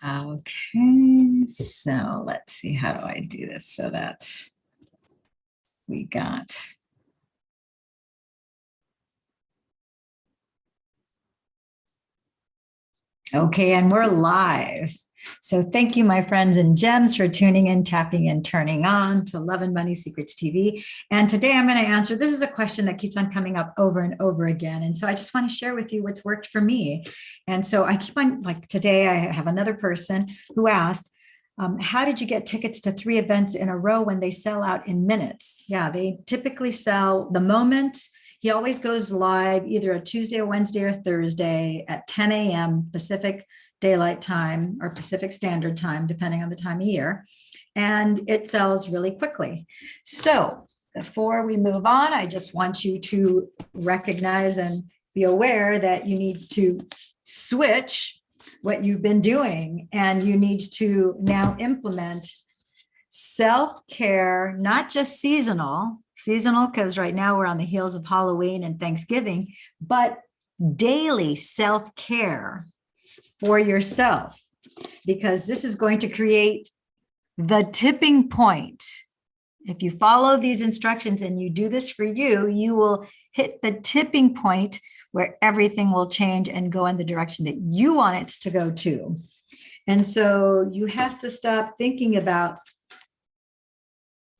Okay, so let's see, how do I do this so that we got. Okay, and we're live. So thank you, my friends and gems, for tuning in, tapping in, turning on to Love and Money Secrets TV. And today I'm going to answer, this is a question that keeps on coming up over and over again. And so I just want to share with you what's worked for me. And so I keep on, like today, I have another person who asked, how did you get tickets to 3 events in a row when they sell out in minutes? Yeah, they typically sell the moment. He always goes live either a Tuesday or Wednesday or Thursday at 10 a.m. Pacific Daylight Time or Pacific Standard Time, depending on the time of year. And it sells really quickly. So before we move on, I just want you to recognize and be aware that you need to switch what you've been doing, and you need to now implement self-care, not just seasonal because right now we're on the heels of Halloween and Thanksgiving, but daily self-care for yourself, because this is going to create the tipping point. If you follow these instructions and you do this for you, you will hit the tipping point where everything will change and go in the direction that you want it to go to. And so you have to stop thinking about,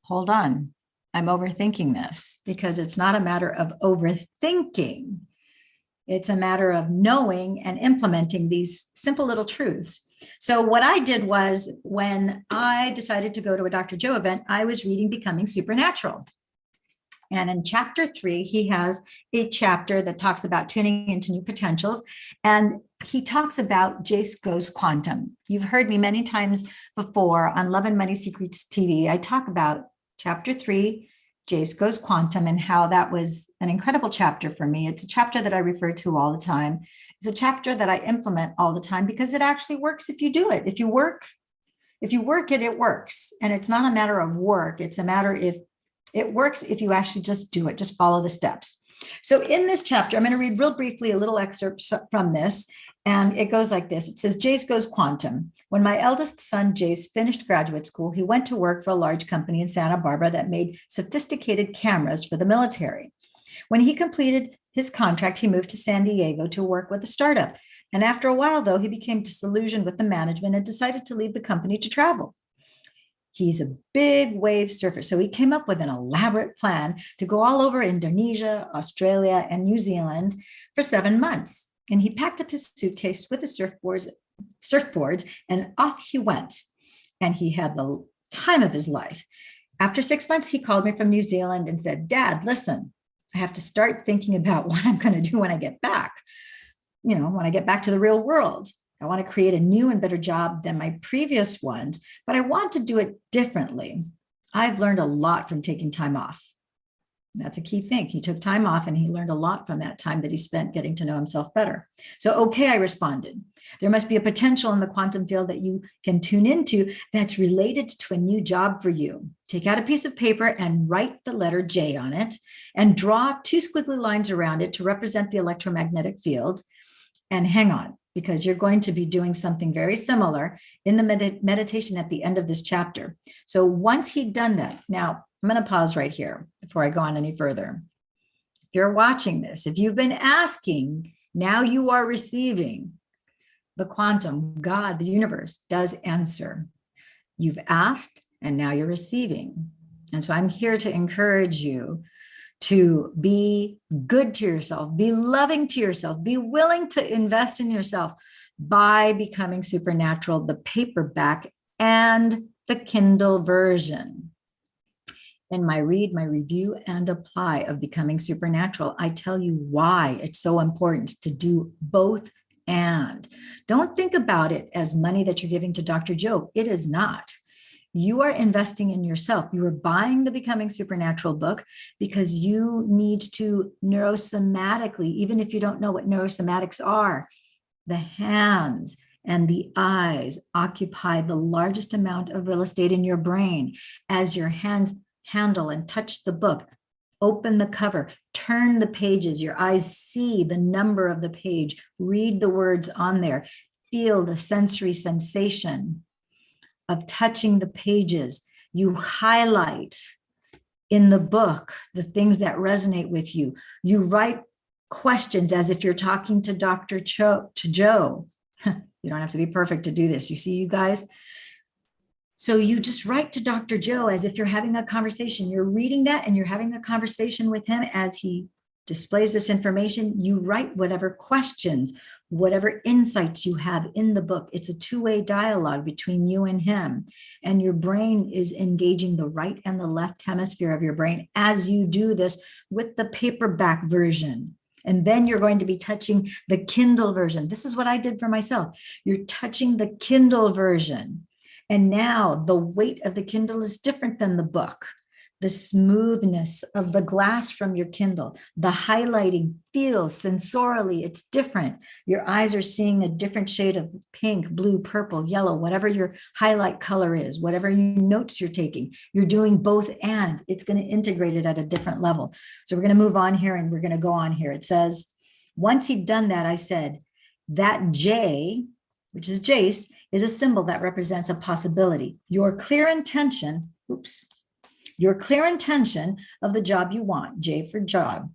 hold on, I'm overthinking this, because it's not a matter of overthinking. It's a matter of knowing and implementing these simple little truths. So what I did was, when I decided to go to a Dr. Joe event, I was reading Becoming Supernatural. And in chapter 3, he has a chapter that talks about tuning into new potentials. And he talks about Jace Goes Quantum. You've heard me many times before on Love and Money Secrets TV. I talk about chapter 3, Jace Goes Quantum, and how that was an incredible chapter for me. It's a chapter that I refer to all the time. It's a chapter that I implement all the time because it actually works if you do it. If you work it, it works. And it's not a matter of work. It's a matter if it works if you actually just do it, just follow the steps. So in this chapter, I'm going to read real briefly a little excerpt from this, and it goes like this. It says, Jace Goes Quantum. When my eldest son, Jace, finished graduate school, he went to work for a large company in Santa Barbara that made sophisticated cameras for the military. When he completed his contract, he moved to San Diego to work with a startup. And after a while, though, he became disillusioned with the management and decided to leave the company to travel. He's a big wave surfer, so he came up with an elaborate plan to go all over Indonesia, Australia, and New Zealand for 7 months. And he packed up his suitcase with his surfboards, and off he went. And he had the time of his life. After 6 months, he called me from New Zealand and said, Dad, listen, I have to start thinking about what I'm going to do when I get back. When I get back to the real world. I want to create a new and better job than my previous ones, but I want to do it differently. I've learned a lot from taking time off. That's a key thing. He took time off and he learned a lot from that time that he spent getting to know himself better. So, okay, I responded. There must be a potential in the quantum field that you can tune into that's related to a new job for you. Take out a piece of paper and write the letter J on it and draw 2 squiggly lines around it to represent the electromagnetic field. And hang on, because you're going to be doing something very similar in the meditation at the end of this chapter. So once he'd done that, now I'm going to pause right here before I go on any further. If you're watching this, if you've been asking, now you are receiving. The quantum, God, the universe does answer. You've asked and now you're receiving. And so I'm here to encourage you to be good to yourself, be loving to yourself, be willing to invest in yourself by Becoming Supernatural, the paperback and the Kindle version. In my read, my review, and apply of Becoming Supernatural, I tell you why it's so important to do both. And don't think about it as money that you're giving to Dr. Joe. It is not. You are investing in yourself. You are buying the Becoming Supernatural book because you need to neurosomatically, even if you don't know what neurosomatics are, the hands and the eyes occupy the largest amount of real estate in your brain. As your hands handle and touch the book, open the cover, turn the pages, your eyes see the number of the page, read the words on there. feel the sensory sensation of touching the pages. You highlight in the book the things that resonate with you. You write questions as if you're talking to Dr. Joe. You don't have to be perfect to do this. You see, you guys? So you just write to Dr. Joe as if you're having a conversation. You're reading that and you're having a conversation with him as he displays this information. You write whatever questions, whatever insights you have in the book. It's a two-way dialogue between you and him. And your brain is engaging the right and the left hemisphere of your brain as you do this with the paperback version. And then you're going to be touching the Kindle version. This is what I did for myself. You're touching the Kindle version. And now the weight of the Kindle is different than the book. The smoothness of the glass from your Kindle, the highlighting feels sensorially, it's different. Your eyes are seeing a different shade of pink, blue, purple, yellow, whatever your highlight color is, whatever notes you're taking, you're doing both and it's going to integrate it at a different level. So we're going to move on here and we're going to go on here. It says, once you've done that, I said, that J, which is Jace, is a symbol that represents a possibility. Your clear intention, your clear intention of the job you want, J for job.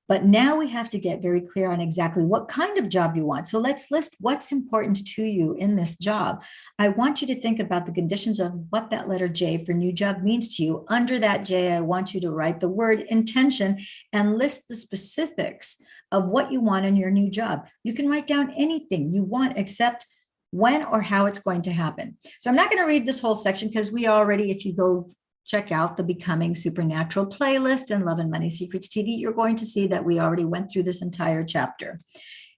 But now we have to get very clear on exactly what kind of job you want. So let's list what's important to you in this job. I want you to think about the conditions of what that letter J for new job means to you. Under that J, I want you to write the word intention and list the specifics of what you want in your new job. You can write down anything you want except when or how it's going to happen. So I'm not going to read this whole section because we already, if you go check out the Becoming Supernatural playlist and Love and Money Secrets TV, you're going to see that we already went through this entire chapter.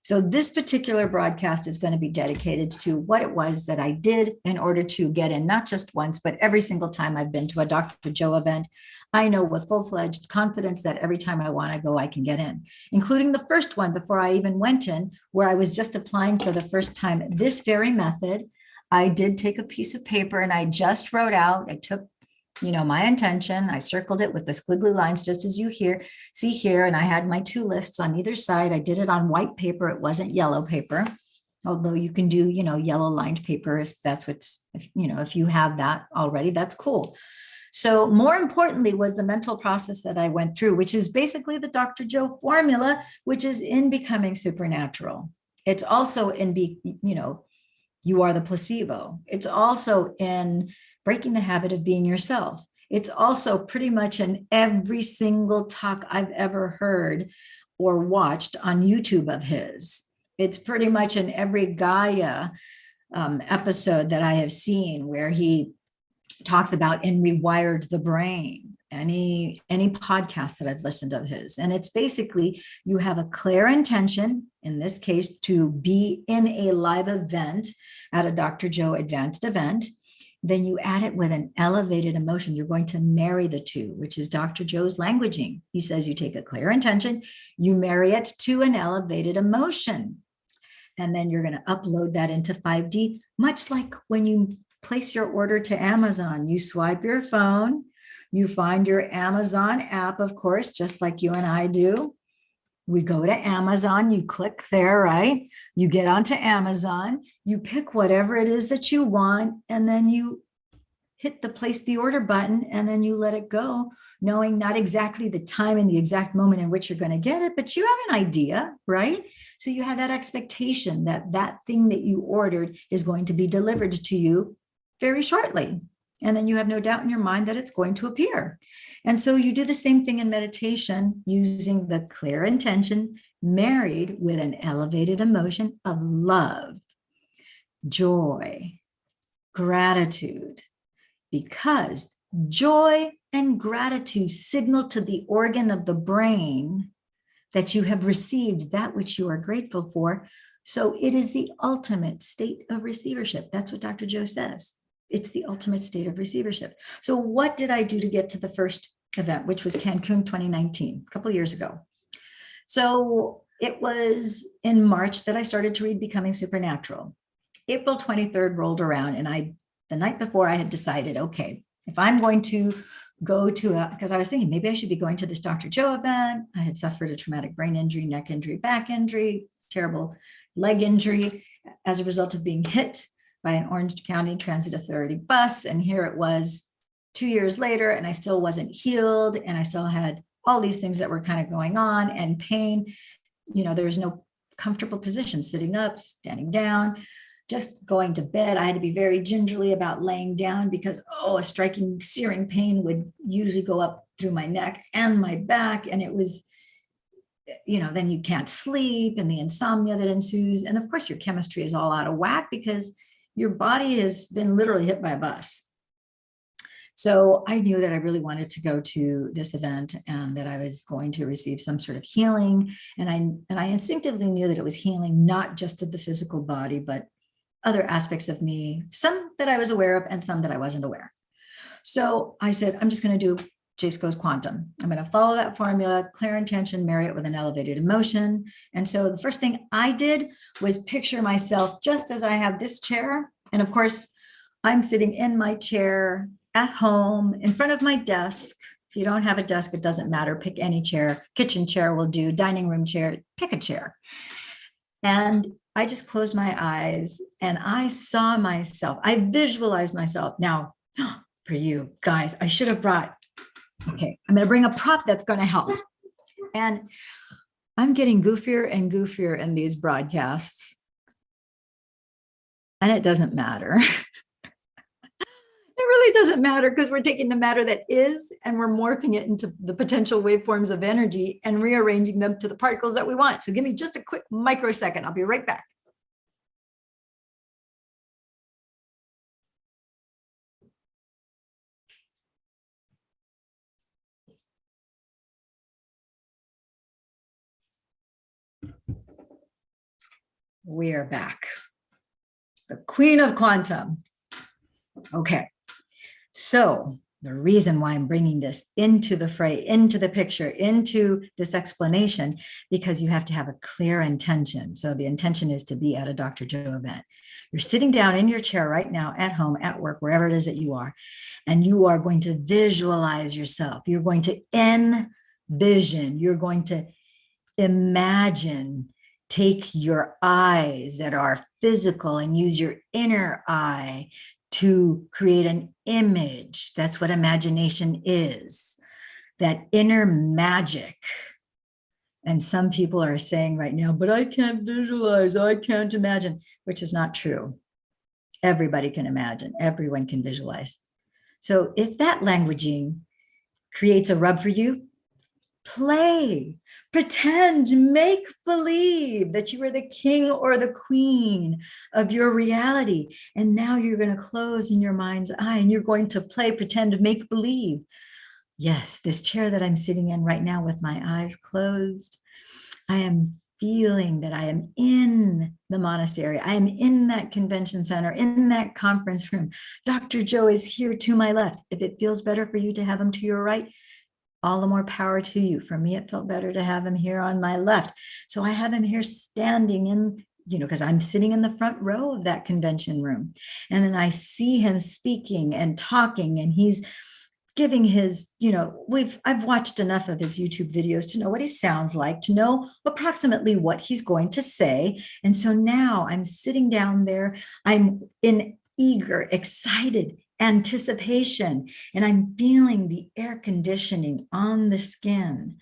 So this particular broadcast is going to be dedicated to what it was that I did in order to get in, not just once, but every single time I've been to a Dr. Joe event. I know with full-fledged confidence that every time I want to go, I can get in, including the first one before I even went in, where I was just applying for the first time. This very method, I did take a piece of paper and I just wrote out, I took my intention. I circled it with the squiggly lines, just as you see here. And I had my two lists on either side. I did it on white paper. It wasn't yellow paper, although you can do, yellow lined paper if that's if you have that already, that's cool. So more importantly was the mental process that I went through, which is basically the Dr. Joe formula, which is in Becoming Supernatural. It's also in, you are the placebo. It's also in Breaking the Habit of Being Yourself. It's also pretty much in every single talk I've ever heard or watched on YouTube of his. It's pretty much in every Gaia episode that I have seen where he talks about and rewired the brain, any podcast that I've listened of his. And it's basically, you have a clear intention, in this case, to be in a live event at a Dr. Joe advanced event. Then you add it with an elevated emotion. You're going to marry the two, which is Dr. Joe's languaging. He says you take a clear intention, you marry it to an elevated emotion. And then you're going to upload that into 5D, much like when you place your order to Amazon. You swipe your phone, you find your Amazon app, of course, just like you and I do. We go to Amazon, you click there, right? You get onto Amazon, you pick whatever it is that you want, and then you hit the place the order button, and then you let it go, knowing not exactly the time and the exact moment in which you're going to get it, but you have an idea, right? So you have that expectation that that thing that you ordered is going to be delivered to you very shortly. And then you have no doubt in your mind that it's going to appear. And so you do the same thing in meditation using the clear intention married with an elevated emotion of love, joy, gratitude, because joy and gratitude signal to the organ of the brain that you have received that which you are grateful for. So it is the ultimate state of receivership. That's what Dr. Joe says. It's the ultimate state of receivership. So what did I do to get to the first event, which was Cancun 2019, a couple of years ago? So it was in March that I started to read Becoming Supernatural. April 23rd rolled around, and the night before I had decided, okay, if I'm going to go to because I was thinking maybe I should be going to this Dr. Joe event. I had suffered a traumatic brain injury, neck injury, back injury, terrible leg injury. as a result of being hit by an Orange County Transit Authority bus. And here it was 2 years later, and I still wasn't healed. And I still had all these things that were kind of going on, and pain. There was no comfortable position, sitting up, standing down, just going to bed. I had to be very gingerly about laying down because, a striking, searing pain would usually go up through my neck and my back. And it was, then you can't sleep, and the insomnia that ensues. And of course, your chemistry is all out of whack because your body has been literally hit by a bus. So I knew that I really wanted to go to this event and that I was going to receive some sort of healing. And I instinctively knew that it was healing, not just of the physical body, but other aspects of me, some that I was aware of and some that I wasn't aware. So I said, I'm just going to do Jace Goes Quantum. I'm going to follow that formula, clear intention, marry it with an elevated emotion. And so the first thing I did was picture myself just as I have this chair. And of course, I'm sitting in my chair at home in front of my desk. If you don't have a desk, it doesn't matter. Pick any chair. Kitchen chair will do, dining room chair, pick a chair. And I just closed my eyes and I saw myself. I visualized myself. Now, for you guys, I should have brought, I'm going to bring a prop that's going to help. And I'm getting goofier and goofier in these broadcasts. And it doesn't matter. It really doesn't matter because we're taking the matter that is and we're morphing it into the potential waveforms of energy and rearranging them to the particles that we want. So give me just a quick microsecond. I'll be right back. We are back. The Queen of Quantum. Okay. So the reason why I'm bringing this into the fray, into the picture, into this explanation, because you have to have a clear intention. So the intention is to be at a Dr. Joe event. You're sitting down in your chair right now, at home, at work, wherever it is that you are, and you are going to visualize yourself. You're going to envision. You're going to imagine. Take your eyes that are physical and use your inner eye to create an image. That's what imagination is, that inner magic. And some people are saying right now, but I can't visualize, I can't imagine, which is not true. Everybody can imagine, everyone can visualize. So if that languaging creates a rub for you, play. Pretend, make believe that you are the king or the queen of your reality. And now you're going to close in your mind's eye and you're going to play, pretend, make believe. Yes, this chair that I'm sitting in right now with my eyes closed, I am feeling that I am in the monastery. I am in that convention center, in that conference room. Dr. Joe is here to my left. If it feels better for you to have him to your right, all the more power to you. For me, it felt better to have him here on my left. So I have him here standing in, because I'm sitting in the front row of that convention room. And then I see him speaking and talking, and he's giving his, I've watched enough of his YouTube videos to know what he sounds like, to know approximately what he's going to say. And so now I'm sitting down there, I'm in eager, excited anticipation, and I'm feeling the air conditioning on the skin,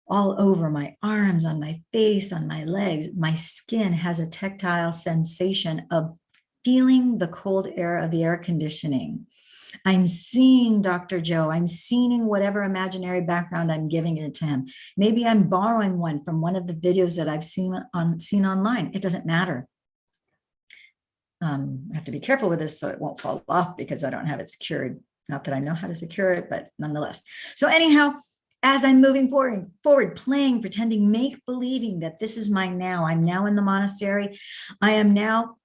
all over my arms, on my face, on my legs. My skin has a tactile sensation of feeling the cold air of the air conditioning. I'm seeing Dr. Joe. I'm seeing whatever imaginary background I'm giving it to him. Maybe I'm borrowing one from one of the videos that I've seen online. It doesn't matter. I have to be careful with this so it won't fall off because I don't have it secured. Not that I know how to secure it, but nonetheless. So anyhow, as I'm moving forward, playing, pretending, make believing that this is my now. I'm now in the monastery. I am now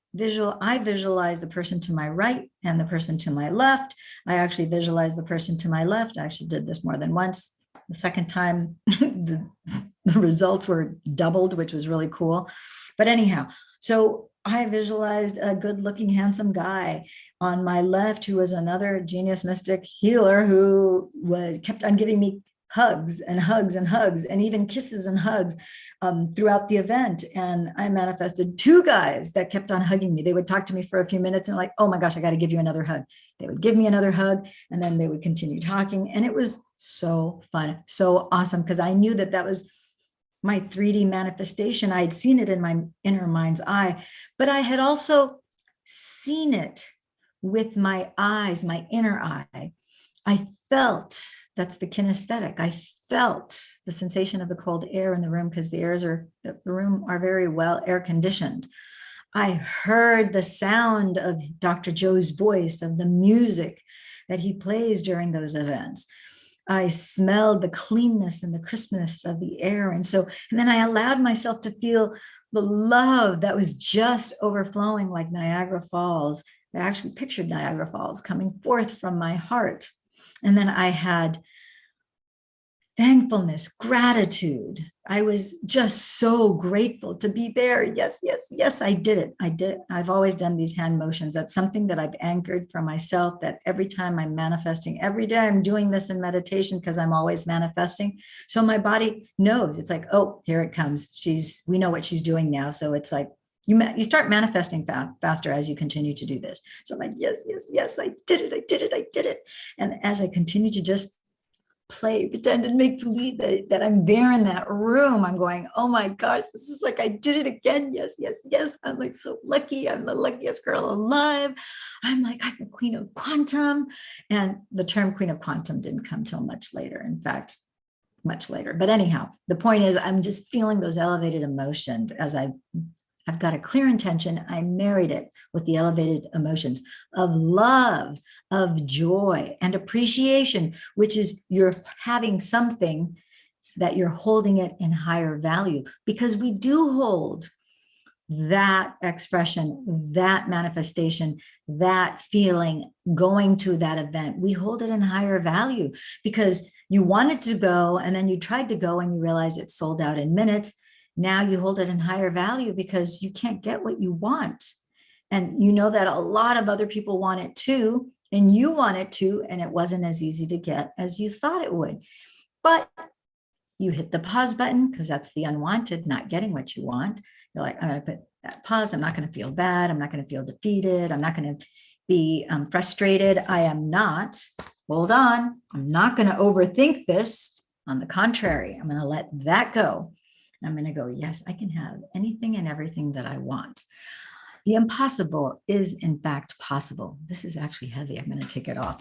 I visualize the person to my right and the person to my left. I actually visualize the person to my left. I actually did this more than once. The second time, the results were doubled, which was really cool. But anyhow, so I visualized a good-looking, handsome guy on my left who was another genius mystic healer who kept on giving me hugs and hugs and hugs, and even kisses and hugs throughout the event. And I manifested two guys that kept on hugging me. They would talk to me for a few minutes and like, oh my gosh, I got to give you another hug. They would give me another hug, and then they would continue talking. And it was so fun, so awesome, because I knew that that was my 3D manifestation. I had seen it in my inner mind's eye, but I had also seen it with my eyes, my inner eye. I felt, that's the kinesthetic. I felt the sensation of the cold air in the room, because the room are very well air conditioned. I heard the sound of Dr. Joe's voice, of the music that he plays during those events. I smelled the cleanness and the crispness of the air. And then I allowed myself to feel the love that was just overflowing like Niagara Falls. I actually pictured Niagara Falls coming forth from my heart. And then I had thankfulness, gratitude. I was just so grateful to be there. Yes, yes, yes, I did it. I did. I've always done these hand motions. That's something that I've anchored for myself, that every time I'm manifesting, every day I'm doing this in meditation, because I'm always manifesting. So my body knows. It's like, oh, here it comes. We know what she's doing now. So it's like, you start manifesting faster as you continue to do this. So I'm like, yes, yes, yes, I did it. I did it. I did it. And as I continue to just play, pretend, and make believe that I'm there in that room, I'm going, oh my gosh, this is like, I did it again. Yes, yes, yes. I'm like so lucky. I'm the luckiest girl alive. I'm like, I'm the queen of quantum. And the term queen of quantum didn't come till much later. In fact, much later. But anyhow, the point is, I'm just feeling those elevated emotions as I've got a clear intention. I married it with the elevated emotions of love, of joy, and appreciation, which is you're having something that you're holding it in higher value, because we do hold that expression, that manifestation, that feeling going to that event. We hold it in higher value because you wanted to go, and then you tried to go and you realize it's sold out in minutes. Now you hold it in higher value because you can't get what you want. And you know that a lot of other people want it too, and you want it too, and it wasn't as easy to get as you thought it would. But you hit the pause button, because that's the unwanted, not getting what you want. You're like, I'm going to put that pause. I'm not going to feel bad. I'm not going to feel defeated. I'm not going to be frustrated. I am not. Hold on. I'm not going to overthink this. On the contrary, I'm going to let that go. I'm going to go, yes, I can have anything and everything that I want. The impossible is, in fact, possible. This is actually heavy. I'm going to take it off.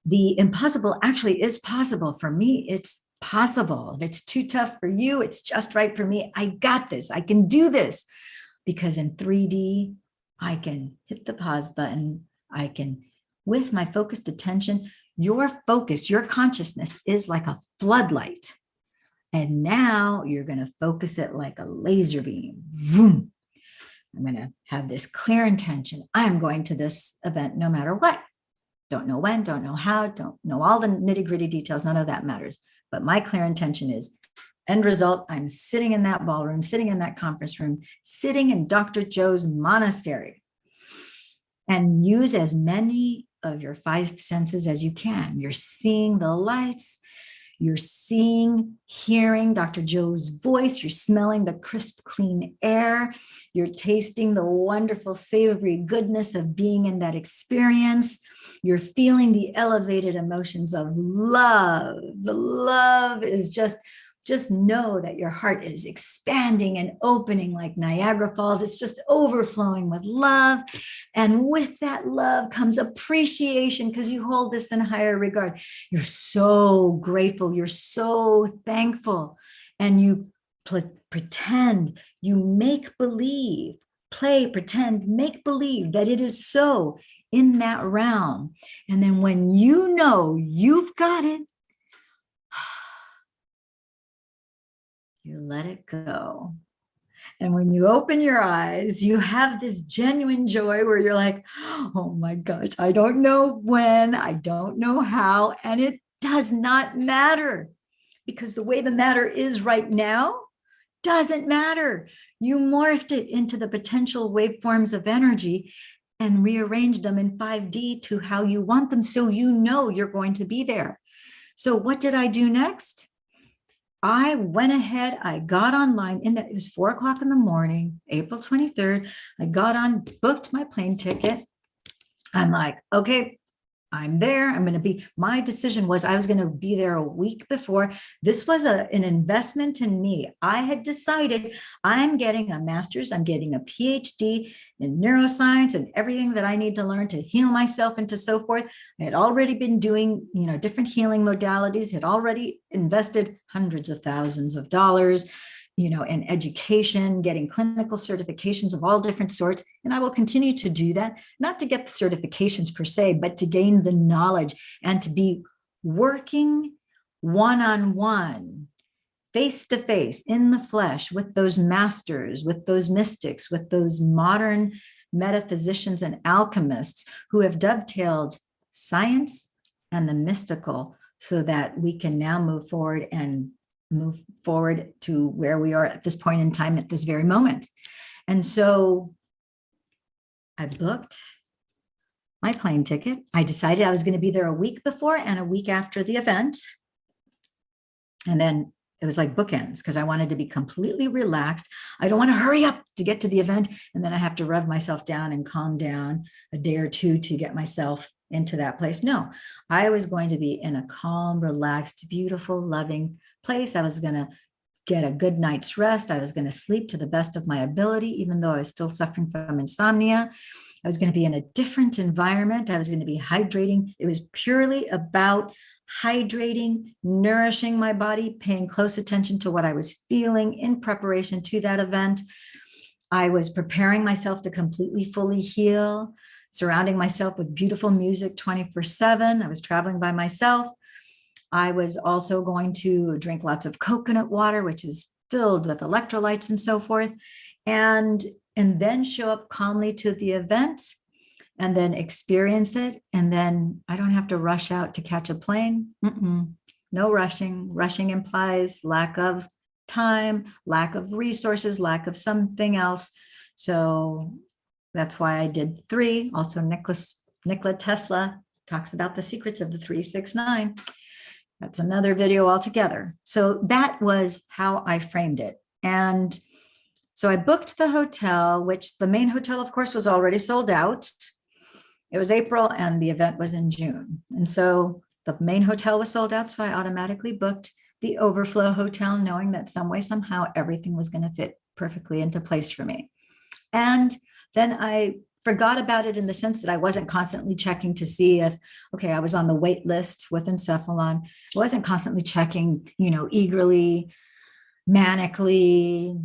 The impossible actually is possible. For me, it's possible. If it's too tough for you, it's just right for me. I got this. I can do this. Because in 3D, I can hit the pause button. I can, with my focused attention, your focus, your consciousness is like a floodlight. And now you're going to focus it like a laser beam. Vroom. I'm going to have this clear intention. I'm going to this event no matter what. Don't know when, don't know how, don't know all the nitty-gritty details. None of that matters. But my clear intention is, end result, I'm sitting in that ballroom, sitting in that conference room, sitting in Dr. Joe's monastery. And use as many of your 5 senses as you can. You're seeing the lights. You're seeing, hearing Dr. Joe's voice. You're smelling the crisp, clean air. You're tasting the wonderful, savory goodness of being in that experience. You're feeling the elevated emotions of love. The love is just know that your heart is expanding and opening like Niagara Falls. It's just overflowing with love. And with that love comes appreciation, because you hold this in higher regard. You're so grateful. You're so thankful. And you pretend, you make believe, play, pretend, make believe that it is so in that realm. And then when you know you've got it, you let it go. And when you open your eyes, you have this genuine joy where you're like, oh my gosh, I don't know when, I don't know how, and it does not matter, because the way the matter is right now doesn't matter. You morphed it into the potential waveforms of energy and rearranged them in 5D to how you want them, so you know you're going to be there. So what did I do next? I went ahead, I got online it was 4 o'clock in the morning, April 23rd. I got on, booked my plane ticket. I'm like, okay, I'm there. I'm going to be, my decision was I was going to be there a week before. This was an investment in me. I had decided I'm getting a master's, I'm getting a PhD in neuroscience and everything that I need to learn to heal myself and to so forth. I had already been doing, different healing modalities, had already invested hundreds of thousands of dollars, in education, getting clinical certifications of all different sorts. And I will continue to do that, not to get the certifications per se, but to gain the knowledge and to be working one-on-one, face-to-face, in the flesh, with those masters, with those mystics, with those modern metaphysicians and alchemists who have dovetailed science and the mystical so that we can now move forward to where we are at this point in time, at this very moment. And so I booked my plane ticket. I decided I was going to be there a week before and a week after the event. And then it was like bookends because I wanted to be completely relaxed. I don't want to hurry up to get to the event. And then I have to rev myself down and calm down a day or two to get myself into that place. No, I was going to be in a calm, relaxed, beautiful, loving place. I was going to get a good night's rest. I was going to sleep to the best of my ability, even though I was still suffering from insomnia. I was going to be in a different environment. I was going to be hydrating. It was purely about hydrating, nourishing my body, paying close attention to what I was feeling in preparation to that event. I was preparing myself to completely, fully heal, surrounding myself with beautiful music 24/7. I was traveling by myself. I was also going to drink lots of coconut water, which is filled with electrolytes and so forth, and then show up calmly to the event and then experience it. And then I don't have to rush out to catch a plane. No rushing. Rushing implies lack of time, lack of resources, lack of something else. So that's why I did 3. Also, Nikola Tesla talks about the secrets of the 369. That's another video altogether. So that was how I framed it. And so I booked the hotel, which the main hotel, of course, was already sold out. It was April and the event was in June. And so the main hotel was sold out. So I automatically booked the overflow hotel, knowing that some way, somehow, everything was going to fit perfectly into place for me. And then I forgot about it in the sense that I wasn't constantly checking to see if, okay, I was on the wait list with encephalon. I wasn't constantly checking, eagerly, manically,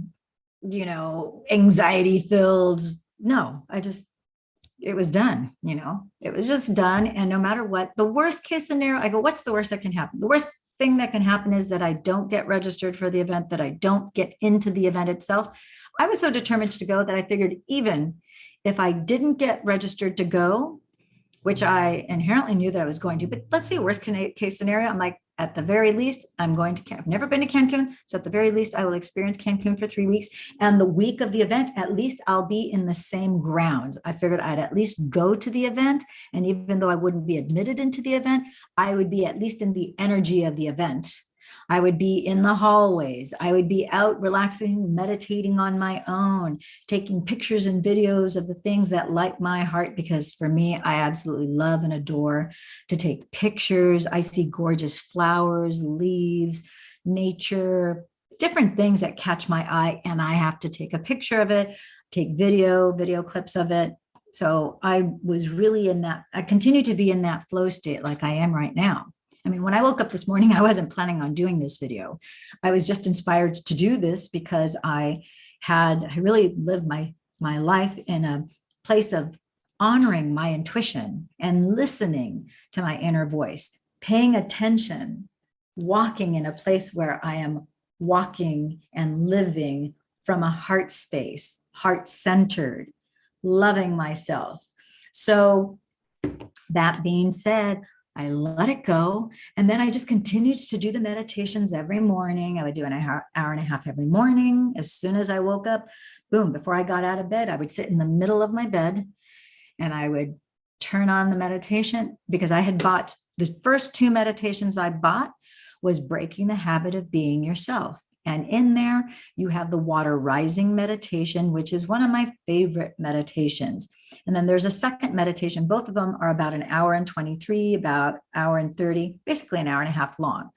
anxiety filled. No, it was done, it was just done. And no matter what, the worst case scenario, I go, what's the worst that can happen? The worst thing that can happen is that I don't get registered for the event, that I don't get into the event itself. I was so determined to go that I figured even if I didn't get registered to go, which I inherently knew that I was going to, but let's say worst case scenario, I'm like, at the very least, I'm going to, I've never been to Cancun. So at the very least, I will experience Cancun for 3 weeks. And the week of the event, at least I'll be in the same ground. I figured I'd at least go to the event. And even though I wouldn't be admitted into the event, I would be at least in the energy of the event. I would be in the hallways. I would be out relaxing, meditating on my own, taking pictures and videos of the things that light my heart, because for me, I absolutely love and adore to take pictures. I see gorgeous flowers, leaves, nature, different things that catch my eye, and I have to take a picture of it, take video clips of it. So I was really in that, I continue to be in that flow state like I am right now. I mean, when I woke up this morning, I wasn't planning on doing this video. I was just inspired to do this because I really lived my life in a place of honoring my intuition and listening to my inner voice, paying attention, walking in a place where I am walking and living from a heart space, heart-centered, loving myself. So that being said, I let it go. And then I just continued to do the meditations every morning. I would do an hour and a half every morning. As soon as I woke up, boom, before I got out of bed, I would sit in the middle of my bed and I would turn on the meditation, because I had bought the first 2 meditations I bought was Breaking the Habit of Being Yourself. And in there, you have the water rising meditation, which is one of my favorite meditations. And then there's a second meditation. Both of them are about an hour and 23, about an hour and 30, basically an hour and a half long.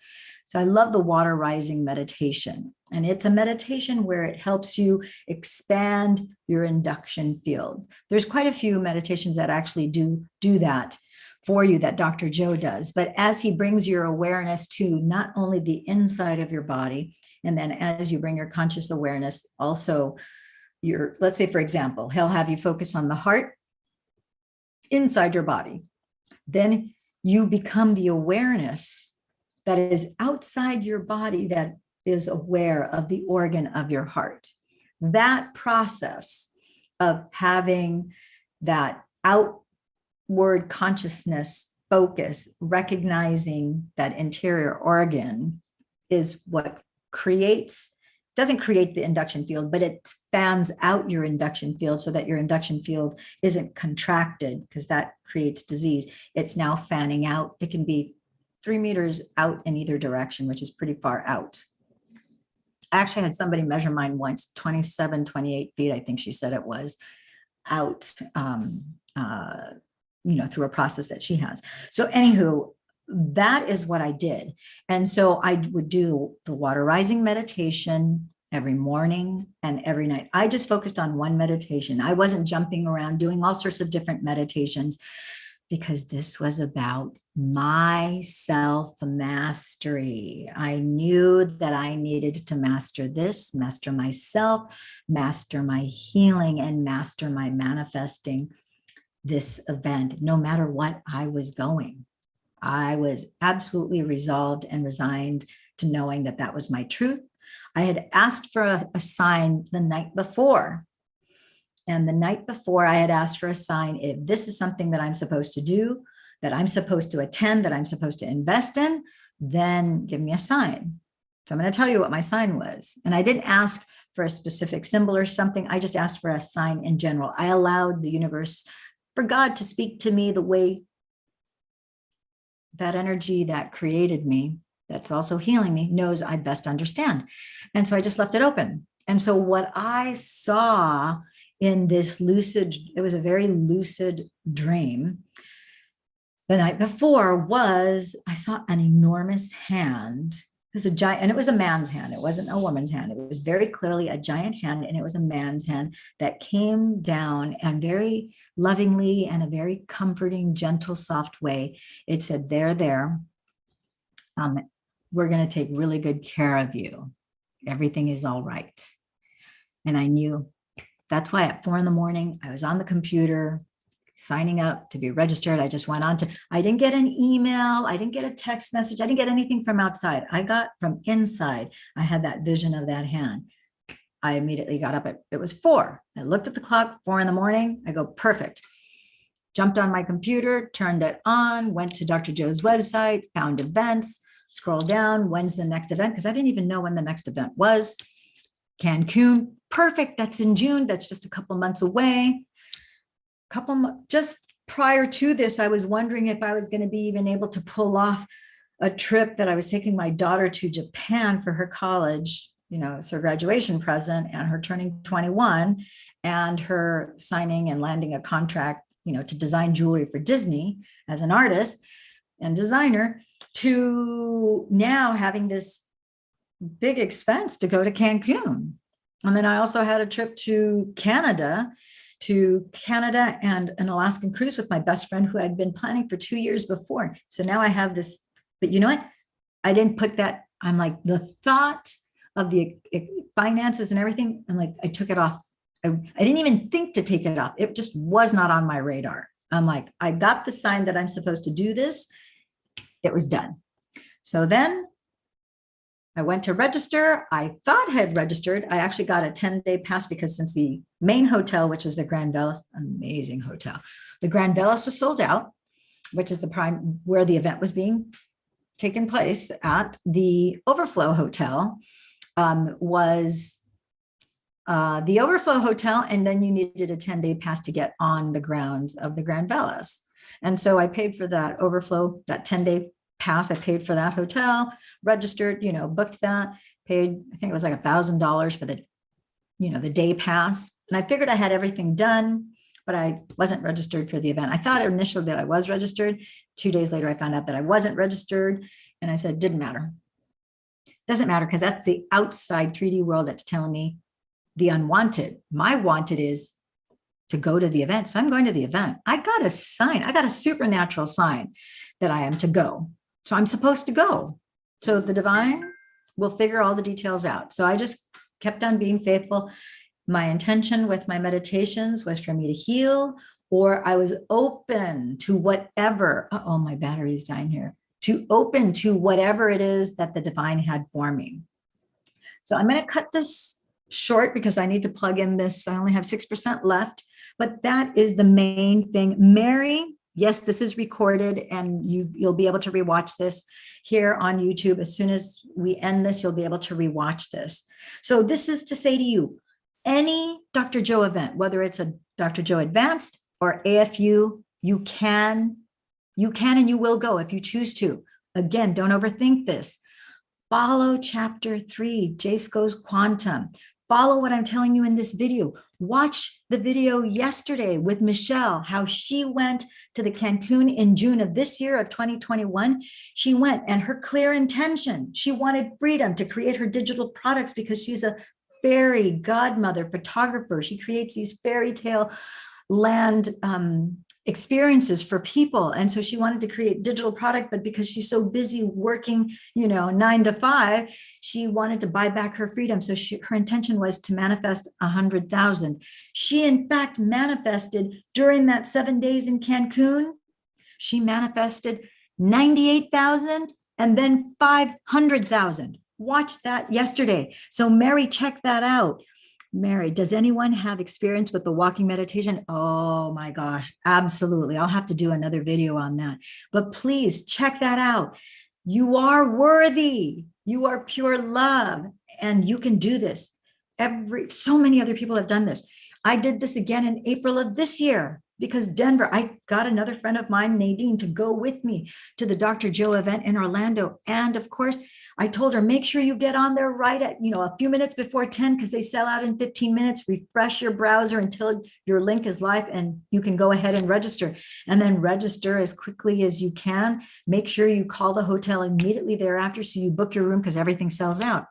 So I love the water rising meditation. And it's a meditation where it helps you expand your induction field. There's quite a few meditations that actually do that for you, that Dr. Joe does. But as he brings your awareness to not only the inside of your body, and then as you bring your conscious awareness, also your, let's say, for example, he'll have you focus on the heart inside your body. Then you become the awareness that is outside your body that is aware of the organ of your heart. That process of having that outward consciousness focus, recognizing that interior organ, is what doesn't create the induction field, but it fans out your induction field so that your induction field isn't contracted, because that creates disease. It's now fanning out. It can be 3 meters out in either direction, which is pretty far out. I actually had somebody measure mine once, 27, 28 feet, I think she said it was, out, through a process that she has. So anywho, that is what I did. And so I would do the water rising meditation every morning and every night. I just focused on one meditation. I wasn't jumping around doing all sorts of different meditations, because this was about my self-mastery. I knew that I needed to master this, master myself, master my healing, and master my manifesting this event, no matter what I was going. I was absolutely resolved and resigned to knowing that that was my truth. I had asked for a sign the night before. And the night before, I had asked for a sign: if this is something that I'm supposed to do, that I'm supposed to attend, that I'm supposed to invest in, then give me a sign. So I'm going to tell you what my sign was. And I didn't ask for a specific symbol or something. I just asked for a sign in general. I allowed the universe, for God, to speak to me the way that energy that created me, that's also healing me, knows I best understand. And so I just left it open. And so what I saw in this lucid, it was a very lucid dream the night before, was I saw an enormous hand. It was a giant, and it was a man's hand. It wasn't a woman's hand. It was very clearly a giant hand, and it was a man's hand that came down, and very lovingly, and a very comforting, gentle, soft way, it said, there. We're going to take really good care of you. Everything is all right. And I knew. That's why at 4 a.m, I was on the computer signing up to be registered. I just went on to, I didn't get an email. I didn't get a text message. I didn't get anything from outside. I got from inside. I had that vision of that hand. I immediately got up it was 4. I looked at the clock, 4 a.m. I go, perfect. Jumped on my computer, turned it on, went to Dr. Joe's website, found events, scrolled down. When's the next event? Because I didn't even know when the next event was. Cancun, perfect. That's in June. That's just a couple months away. Just prior to this, I was wondering if I was going to be even able to pull off a trip that I was taking my daughter to Japan for her college. It's her graduation present, and her turning 21, and her signing and landing a contract, to design jewelry for Disney as an artist and designer, to now having this big expense to go to Cancun. And then I also had a trip to Canada and an Alaskan cruise with my best friend, who I'd been planning for 2 years before. So now I have this, but you know what? I didn't put that. I'm like, the thought of the finances and everything, I'm like, I took it off. I didn't even think to take it off. It just was not on my radar. I'm like, I got the sign that I'm supposed to do this. It was done. So then I went to register. I thought I had registered. I actually got a 10-day pass, because since the main hotel, which was the Grand Velas, amazing hotel, the Grand Velas was sold out, which is the prime where the event was being taken place at. The Overflow Hotel was the Overflow Hotel, and then you needed a 10-day pass to get on the grounds of the Grand Velas. And so I paid for that overflow, that 10-day pass. I paid for that hotel, registered, booked that, paid, I think it was like $1,000 for the day pass. And I figured I had everything done, but I wasn't registered for the event. I thought initially that I was registered. 2 days later, I found out that I wasn't registered. And I said, didn't matter. Doesn't matter, because that's the outside 3D world that's telling me the unwanted. My wanted is to go to the event. So I'm going to the event. I got a sign. I got a supernatural sign that I am to go. So I'm supposed to go. So the divine will figure all the details out. So I just kept on being faithful. My intention with my meditations was for me to heal, or I was open to whatever. Oh, my battery is dying here. To open to whatever it is that the divine had for me. So I'm going to cut this short because I need to plug in this. I only have 6% left, but that is the main thing. Mary, yes, this is recorded, and you'll be able to rewatch this here on YouTube. As soon as we end this, you'll be able to rewatch this. So this is to say to you, any Dr. Joe event, whether it's a Dr. Joe Advanced or AFU, you can and you will go if you choose to. Again, don't overthink this. Follow chapter 3, Jace Goes Quantum. Follow what I'm telling you in this video. Watch the video yesterday with Michelle, how she went to the Cancun in June of this year of 2021. She went, and her clear intention, she wanted freedom to create her digital products because she's a fairy godmother photographer. She creates these fairy tale land experiences for people. And so she wanted to create digital product, but because she's so busy working, 9 to 5, she wanted to buy back her freedom. So her intention was to manifest 100,000. She in fact manifested during that 7 days in Cancun. She manifested 98,000 and then 500,000. Watch that yesterday. So Mary, check that out. Mary, does anyone have experience with the walking meditation? Oh my gosh, absolutely. I'll have to do another video on that. But please check that out. You are worthy. You are pure love, and you can do this. So many other people have done this. I did this again in April of this year because Denver, I got another friend of mine, Nadine, to go with me to the Dr. Joe event in Orlando. And of course, I told her, make sure you get on there right at, a few minutes before 10, because they sell out in 15 minutes. Refresh your browser until your link is live and you can go ahead and register. And then register as quickly as you can. Make sure you call the hotel immediately thereafter so you book your room, because everything sells out.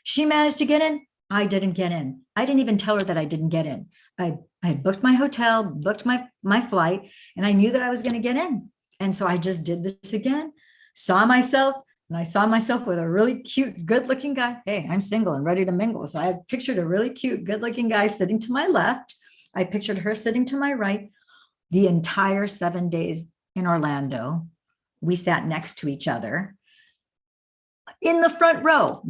She managed to get in. I didn't get in. I didn't even tell her that I didn't get in. I had booked my hotel, booked my flight, and I knew that I was going to get in. And so I just did this again, saw myself, and I saw myself with a really cute, good-looking guy. Hey, I'm single and ready to mingle. So I pictured a really cute, good-looking guy sitting to my left. I pictured her sitting to my right. The entire 7 days in Orlando, we sat next to each other in the front row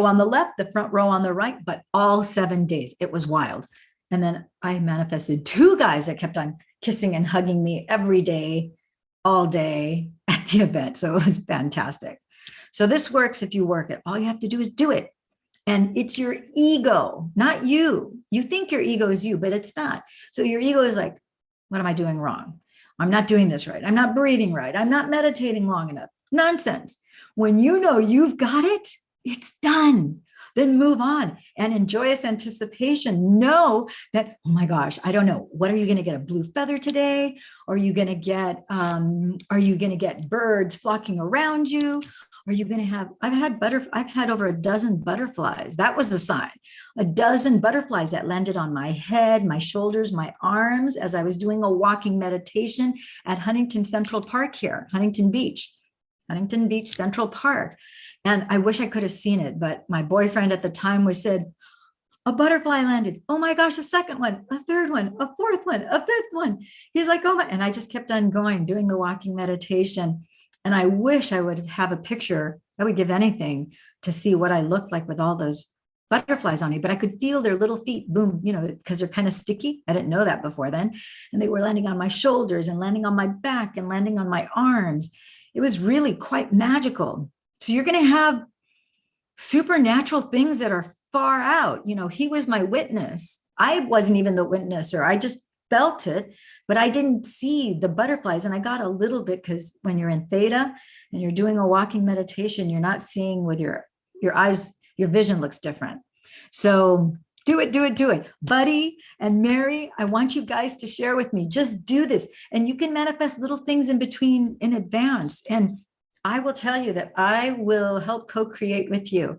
on the left, the front row on the right, but all 7 days. It was wild. And then I manifested 2 guys that kept on kissing and hugging me every day, all day at the event. So it was fantastic. So this works if you work it. All you have to do is do it. And it's your ego, not you. You think your ego is you, but it's not. So your ego is like, what am I doing wrong? I'm not doing this right. I'm not breathing right. I'm not meditating long enough. Nonsense. When you know you've got it, it's done. Then move on, and in joyous anticipation, know that, oh my gosh, I don't know. What are you going to get? A blue feather today? Are you going to get birds flocking around you? Are you going to have, I've had over a dozen butterflies. That was the sign. A dozen butterflies that landed on my head, my shoulders, my arms, as I was doing a walking meditation at Huntington Central Park here, Huntington Beach Central Park. And I wish I could have seen it, but my boyfriend at the time said, a butterfly landed. Oh my gosh, a second one, a third one, a fourth one, a fifth one. He's like, oh my, and I just kept on going, doing the walking meditation. And I wish I would have a picture. I would give anything to see what I looked like with all those butterflies on me, but I could feel their little feet, boom, because they're kind of sticky. I didn't know that before then. And they were landing on my shoulders and landing on my back and landing on my arms. It was really quite magical. So you're going to have supernatural things that are far out. He was my witness. I wasn't even the witnesser. I just felt it but I didn't see the butterflies. And I got a little bit, because when you're in theta and you're doing a walking meditation, you're not seeing with your eyes, your vision looks different. So do it, do it, do it. Buddy and Mary, I want you guys to share with me. Just do this. And you can manifest little things in between in advance. And I will tell you that I will help co-create with you.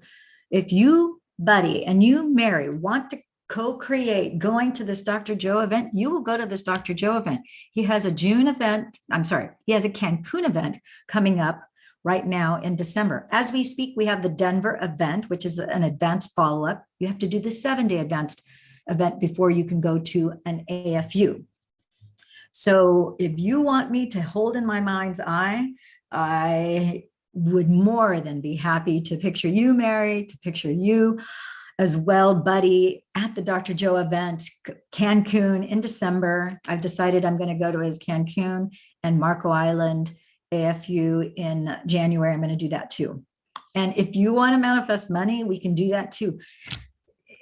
If you, Buddy, and you, Mary, want to co-create going to this Dr. Joe event, you will go to this Dr. Joe event. He has a June event. I'm sorry, he has a Cancun event coming up right now in December. As we speak, we have the Denver event, which is an advanced follow-up. You have to do the 7-day advanced event before you can go to an AFU. So if you want me to hold in my mind's eye, I would more than be happy to picture you, Mary, to picture you as well, Buddy, at the Dr. Joe event, Cancun in December. I've decided I'm going to go to his Cancun and Marco Island AFU in January. I'm going to do that too. And if you want to manifest money, we can do that too.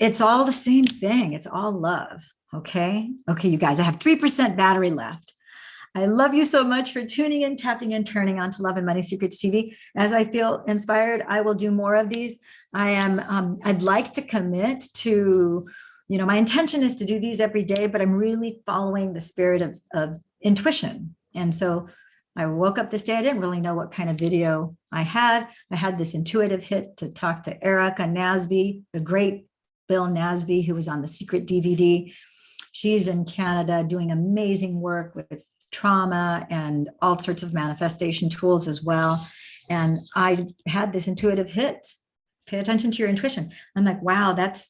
It's all the same thing. It's all love. Okay. Okay, you guys, I have 3% battery left. I love you so much for tuning in, tapping in, turning on to Love and Money Secrets TV. As I feel inspired, I will do more of these. I'd like to commit to, my intention is to do these every day, but I'm really following the spirit of intuition. And so I woke up this day, I didn't really know what kind of video I had. I had this intuitive hit to talk to Erica Nasby, the great Bill Nasby, who was on the Secret DVD. She's in Canada doing amazing work with trauma and all sorts of manifestation tools as well. And I had this intuitive hit. Pay attention to your intuition. I'm like, wow, that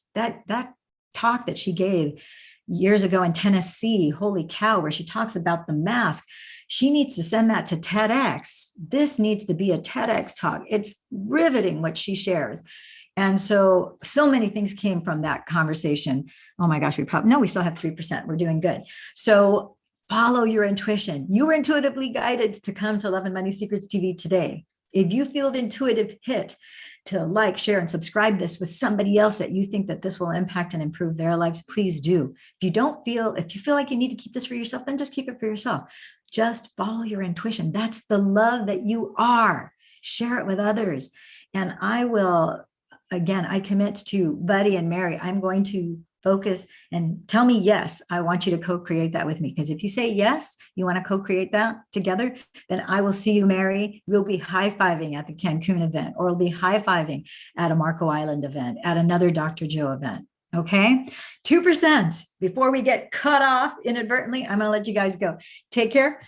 talk that she gave years ago in Tennessee, holy cow, where she talks about the mask. She needs to send that to TEDx. This needs to be a TEDx talk. It's riveting what she shares. And so many things came from that conversation. Oh my gosh, we still have 3%. We're doing good. So follow your intuition. You were intuitively guided to come to Love and Money Secrets TV today. If you feel the intuitive hit to like, share, and subscribe this with somebody else that you think that this will impact and improve their lives, please do. If you feel like you need to keep this for yourself, then just keep it for yourself. Just follow your intuition. That's the love that you are. Share it with others. And I will, again, I commit to Buddy and Mary. I'm going to focus and tell me, yes, I want you to co-create that with me. Because if you say yes, you want to co-create that together, then I will see you, Mary. We'll be high-fiving at the Cancun event, or we'll be high-fiving at a Marco Island event, at another Dr. Joe event. Okay, 2%. Before we get cut off inadvertently, I'm going to let you guys go. Take care.